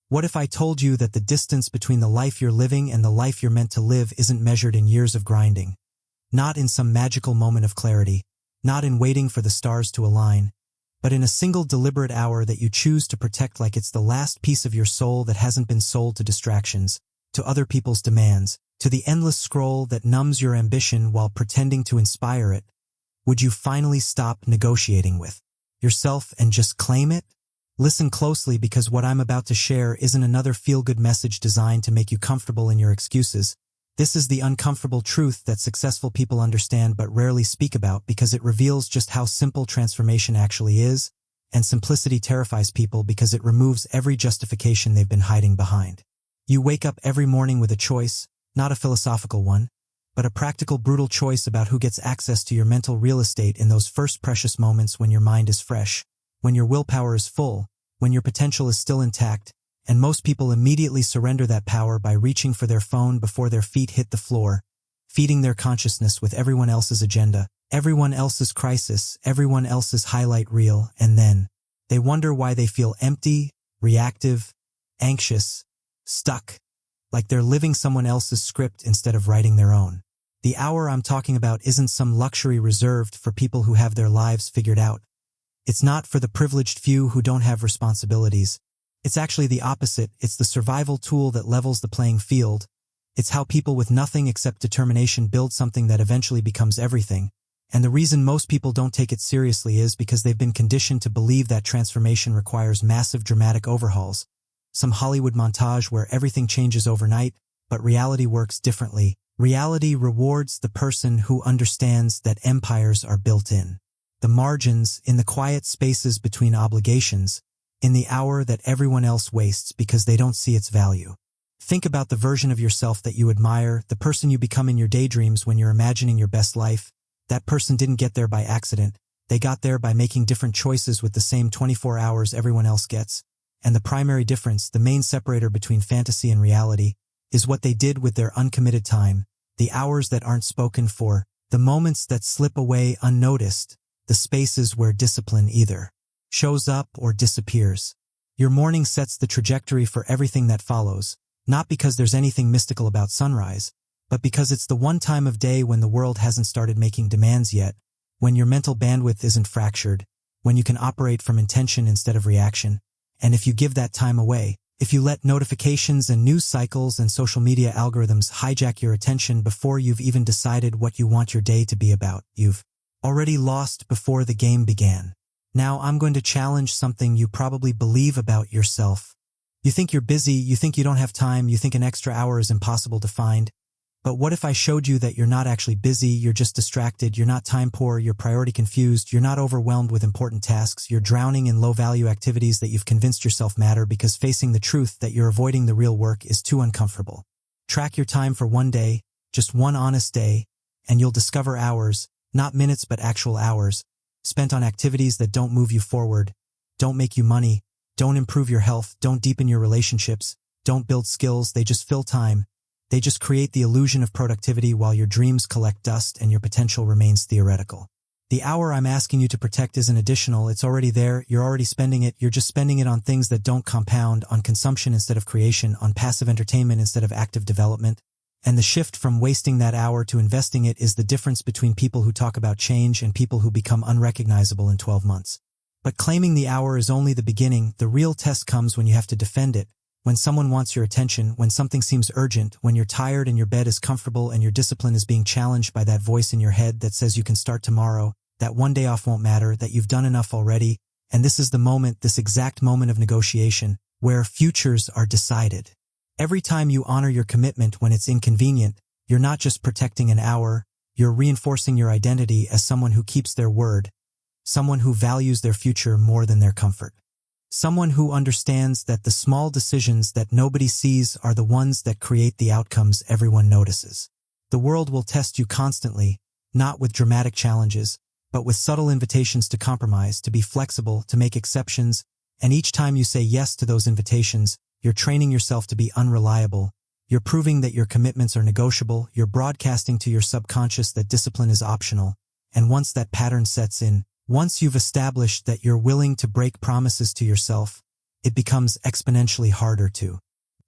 What if I told you that the distance between the life you're living and the life you're meant to live isn't measured in years of grinding? Not in some magical moment of clarity, not in waiting for the stars to align, but in a single deliberate hour that you choose to protect like it's the last piece of your soul that hasn't been sold to distractions, to other people's demands, to the endless scroll that numbs your ambition while pretending to inspire it. Would you finally stop negotiating with yourself and just claim it? Listen closely, because what I'm about to share isn't another feel-good message designed to make you comfortable in your excuses. This is the uncomfortable truth that successful people understand but rarely speak about, because it reveals just how simple transformation actually is, and simplicity terrifies people because it removes every justification they've been hiding behind. You wake up every morning with a choice, not a philosophical one, but a practical, brutal choice about who gets access to your mental real estate in those first precious moments when your mind is fresh, when your willpower is full, when your potential is still intact, and most people immediately surrender that power by reaching for their phone before their feet hit the floor, feeding their consciousness with everyone else's agenda, everyone else's crisis, everyone else's highlight reel, and then they wonder why they feel empty, reactive, anxious, stuck, like they're living someone else's script instead of writing their own. The hour I'm talking about isn't some luxury reserved for people who have their lives figured out. It's not for the privileged few who don't have responsibilities. It's actually the opposite. It's the survival tool that levels the playing field. It's how people with nothing except determination build something that eventually becomes everything. And the reason most people don't take it seriously is because they've been conditioned to believe that transformation requires massive dramatic overhauls, some Hollywood montage where everything changes overnight, but reality works differently. Reality rewards the person who understands that empires are built in the margins, in the quiet spaces between obligations, in the hour that everyone else wastes because they don't see its value. Think about the version of yourself that you admire, the person you become in your daydreams when you're imagining your best life. That person didn't get there by accident. They got there by making different choices with the same 24 hours everyone else gets. And the primary difference, the main separator between fantasy and reality, is what they did with their uncommitted time, the hours that aren't spoken for, the moments that slip away unnoticed, the spaces where discipline either shows up or disappears. Your morning sets the trajectory for everything that follows, not because there's anything mystical about sunrise, but because it's the one time of day when the world hasn't started making demands yet, when your mental bandwidth isn't fractured, when you can operate from intention instead of reaction. And if you give that time away, if you let notifications and news cycles and social media algorithms hijack your attention before you've even decided what you want your day to be about, you've already lost before the game began. Now I'm going to challenge something you probably believe about yourself. You think you're busy, you think you don't have time, you think an extra hour is impossible to find. But what if I showed you that you're not actually busy, you're just distracted, you're not time poor, you're priority confused, you're not overwhelmed with important tasks, you're drowning in low-value activities that you've convinced yourself matter because facing the truth that you're avoiding the real work is too uncomfortable. Track your time for one day, just one honest day, and you'll discover hours, not minutes but actual hours, spent on activities that don't move you forward, don't make you money, don't improve your health, don't deepen your relationships, don't build skills, they just fill time. They just create the illusion of productivity while your dreams collect dust and your potential remains theoretical. The hour I'm asking you to protect isn't additional, it's already there, you're already spending it, you're just spending it on things that don't compound, on consumption instead of creation, on passive entertainment instead of active development. And the shift from wasting that hour to investing it is the difference between people who talk about change and people who become unrecognizable in 12 months. But claiming the hour is only the beginning. The real test comes when you have to defend it. When someone wants your attention, when something seems urgent, when you're tired and your bed is comfortable and your discipline is being challenged by that voice in your head that says you can start tomorrow, that one day off won't matter, that you've done enough already. And this is the moment, this exact moment of negotiation, where futures are decided. Every time you honor your commitment when it's inconvenient, you're not just protecting an hour, you're reinforcing your identity as someone who keeps their word, someone who values their future more than their comfort. Someone who understands that the small decisions that nobody sees are the ones that create the outcomes everyone notices. The world will test you constantly, not with dramatic challenges, but with subtle invitations to compromise, to be flexible, to make exceptions, and each time you say yes to those invitations, you're training yourself to be unreliable. You're proving that your commitments are negotiable, you're broadcasting to your subconscious that discipline is optional, and once that pattern sets in, once you've established that you're willing to break promises to yourself, it becomes exponentially harder to.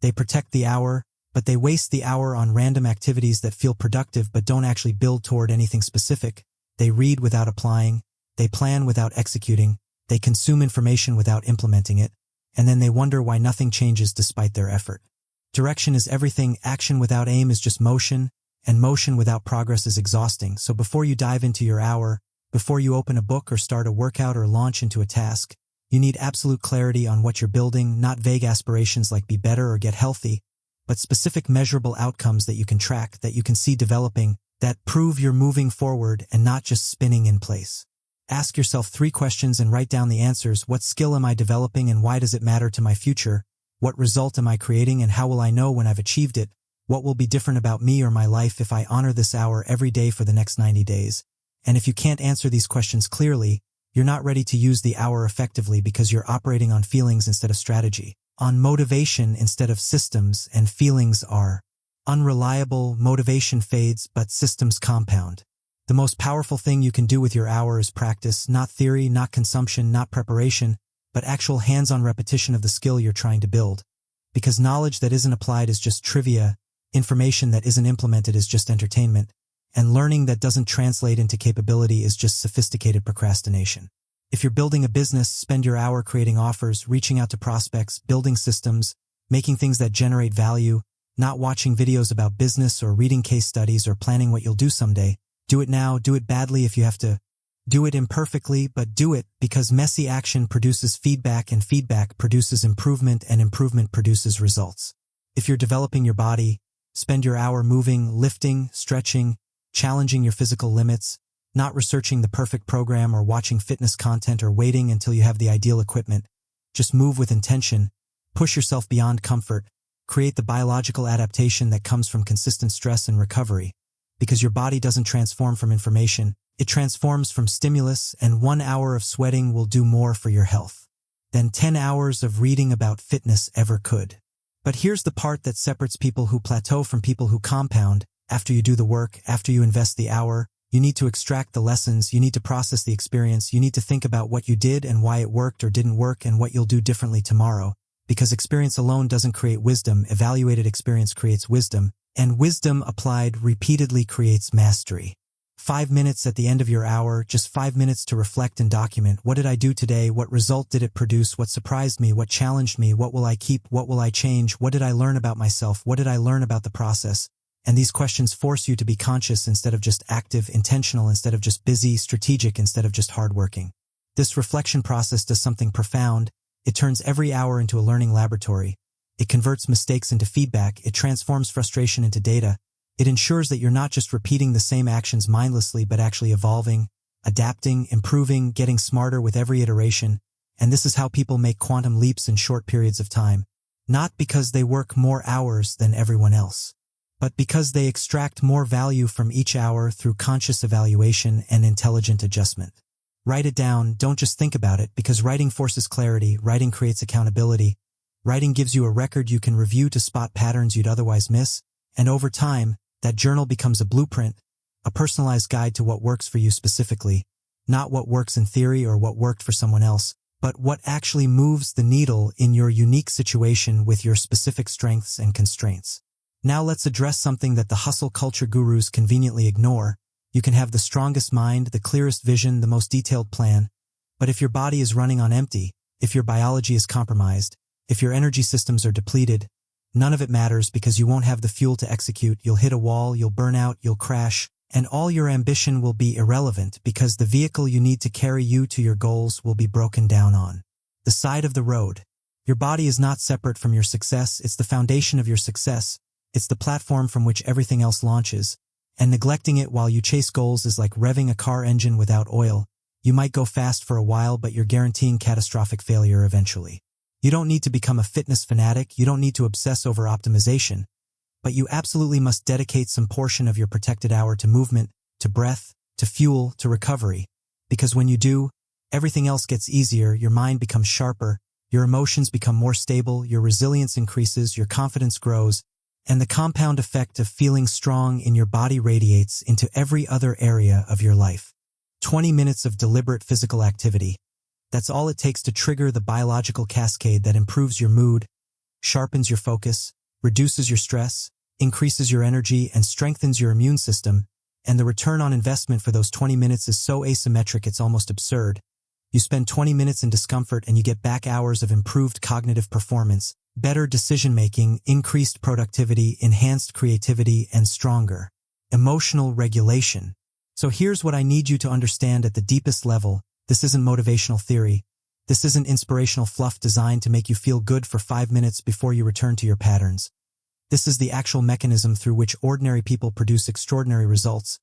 They protect the hour, but they waste the hour on random activities that feel productive but don't actually build toward anything specific. They read without applying, they plan without executing, they consume information without implementing it, and then they wonder why nothing changes despite their effort. Direction is everything, action without aim is just motion, and motion without progress is exhausting. So before you dive into your hour, before you open a book or start a workout or launch into a task, you need absolute clarity on what you're building, not vague aspirations like be better or get healthy, but specific measurable outcomes that you can track, that you can see developing, that prove you're moving forward and not just spinning in place. Ask yourself 3 questions and write down the answers. What skill am I developing and why does it matter to my future? What result am I creating and how will I know when I've achieved it? What will be different about me or my life if I honor this hour every day for the next 90 days? And if you can't answer these questions clearly, you're not ready to use the hour effectively because you're operating on feelings instead of strategy, on motivation instead of systems, and feelings are unreliable. Motivation fades, but systems compound. The most powerful thing you can do with your hour is practice, not theory, not consumption, not preparation, but actual hands-on repetition of the skill you're trying to build. Because knowledge that isn't applied is just trivia, information that isn't implemented is just entertainment, and learning that doesn't translate into capability is just sophisticated procrastination. If you're building a business, spend your hour creating offers, reaching out to prospects, building systems, making things that generate value, not watching videos about business or reading case studies or planning what you'll do someday. Do it now, do it badly if you have to. Do it imperfectly, but do it, because messy action produces feedback and feedback produces improvement and improvement produces results. If you're developing your body, spend your hour moving, lifting, stretching, challenging your physical limits, not researching the perfect program or watching fitness content or waiting until you have the ideal equipment. Just move with intention, push yourself beyond comfort, create the biological adaptation that comes from consistent stress and recovery. Because your body doesn't transform from information, it transforms from stimulus, and 1 hour of sweating will do more for your health than 10 hours of reading about fitness ever could. But here's the part that separates people who plateau from people who compound. After you do the work, after you invest the hour, you need to extract the lessons, you need to process the experience, you need to think about what you did and why it worked or didn't work and what you'll do differently tomorrow. Because experience alone doesn't create wisdom, evaluated experience creates wisdom, and wisdom applied repeatedly creates mastery. 5 minutes at the end of your hour, just 5 minutes to reflect and document. What did I do today? What result did it produce? What surprised me? What challenged me? What will I keep? What will I change? What did I learn about myself? What did I learn about the process? And these questions force you to be conscious instead of just active, intentional instead of just busy, strategic instead of just hardworking. This reflection process does something profound. It turns every hour into a learning laboratory. It converts mistakes into feedback. It transforms frustration into data. It ensures that you're not just repeating the same actions mindlessly, but actually evolving, adapting, improving, getting smarter with every iteration. And this is how people make quantum leaps in short periods of time. Not because they work more hours than everyone else, but because they extract more value from each hour through conscious evaluation and intelligent adjustment. Write it down, don't just think about it, because writing forces clarity, writing creates accountability. Writing gives you a record you can review to spot patterns you'd otherwise miss, and over time, that journal becomes a blueprint, a personalized guide to what works for you specifically, not what works in theory or what worked for someone else, but what actually moves the needle in your unique situation with your specific strengths and constraints. Now let's address something that the hustle culture gurus conveniently ignore. You can have the strongest mind, the clearest vision, the most detailed plan, but if your body is running on empty, if your biology is compromised, if your energy systems are depleted, none of it matters because you won't have the fuel to execute. You'll hit a wall, you'll burn out, you'll crash, and all your ambition will be irrelevant because the vehicle you need to carry you to your goals will be broken down on the side of the road. Your body is not separate from your success. It's the foundation of your success. It's the platform from which everything else launches. And neglecting it while you chase goals is like revving a car engine without oil. You might go fast for a while, but you're guaranteeing catastrophic failure eventually. You don't need to become a fitness fanatic, you don't need to obsess over optimization, but you absolutely must dedicate some portion of your protected hour to movement, to breath, to fuel, to recovery. Because when you do, everything else gets easier, your mind becomes sharper, your emotions become more stable, your resilience increases, your confidence grows, and the compound effect of feeling strong in your body radiates into every other area of your life. 20 minutes of deliberate physical activity. That's all it takes to trigger the biological cascade that improves your mood, sharpens your focus, reduces your stress, increases your energy, and strengthens your immune system, and the return on investment for those 20 minutes is so asymmetric it's almost absurd. You spend 20 minutes in discomfort and you get back hours of improved cognitive performance, better decision-making, increased productivity, enhanced creativity, and stronger emotional regulation. So here's what I need you to understand at the deepest level. This isn't motivational theory. This isn't inspirational fluff designed to make you feel good for 5 minutes before you return to your patterns. This is the actual mechanism through which ordinary people produce extraordinary results.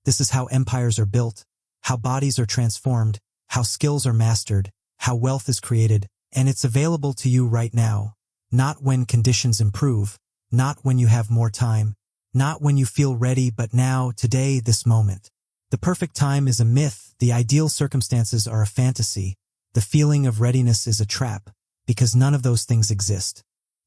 This is how empires are built, how bodies are transformed, how skills are mastered, how wealth is created, and it's available to you right now. Not when conditions improve, not when you have more time, not when you feel ready, but now, today, this moment. The perfect time is a myth, the ideal circumstances are a fantasy, the feeling of readiness is a trap, because none of those things exist.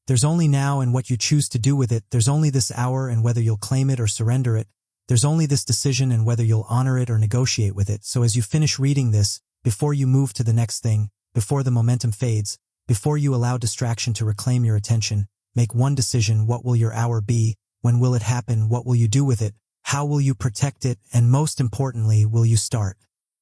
There's only now and what you choose to do with it, there's only this hour and whether you'll claim it or surrender it, there's only this decision and whether you'll honor it or negotiate with it. So as you finish reading this, before you move to the next thing, before the momentum fades, before you allow distraction to reclaim your attention, make one decision. What will your hour be? When will it happen? What will you do with it? How will you protect it? And most importantly, will you start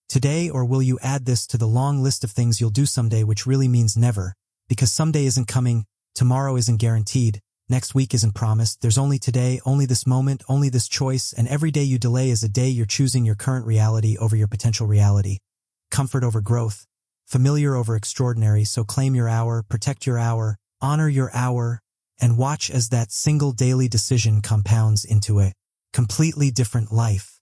today, or will you add this to the long list of things you'll do someday, which really means never? Because someday isn't coming, tomorrow isn't guaranteed, next week isn't promised. There's only today, only this moment, only this choice, and every day you delay is a day you're choosing your current reality over your potential reality. Comfort over growth, familiar over extraordinary. So claim your hour, protect your hour, honor your hour, and watch as that single daily decision compounds into a completely different life.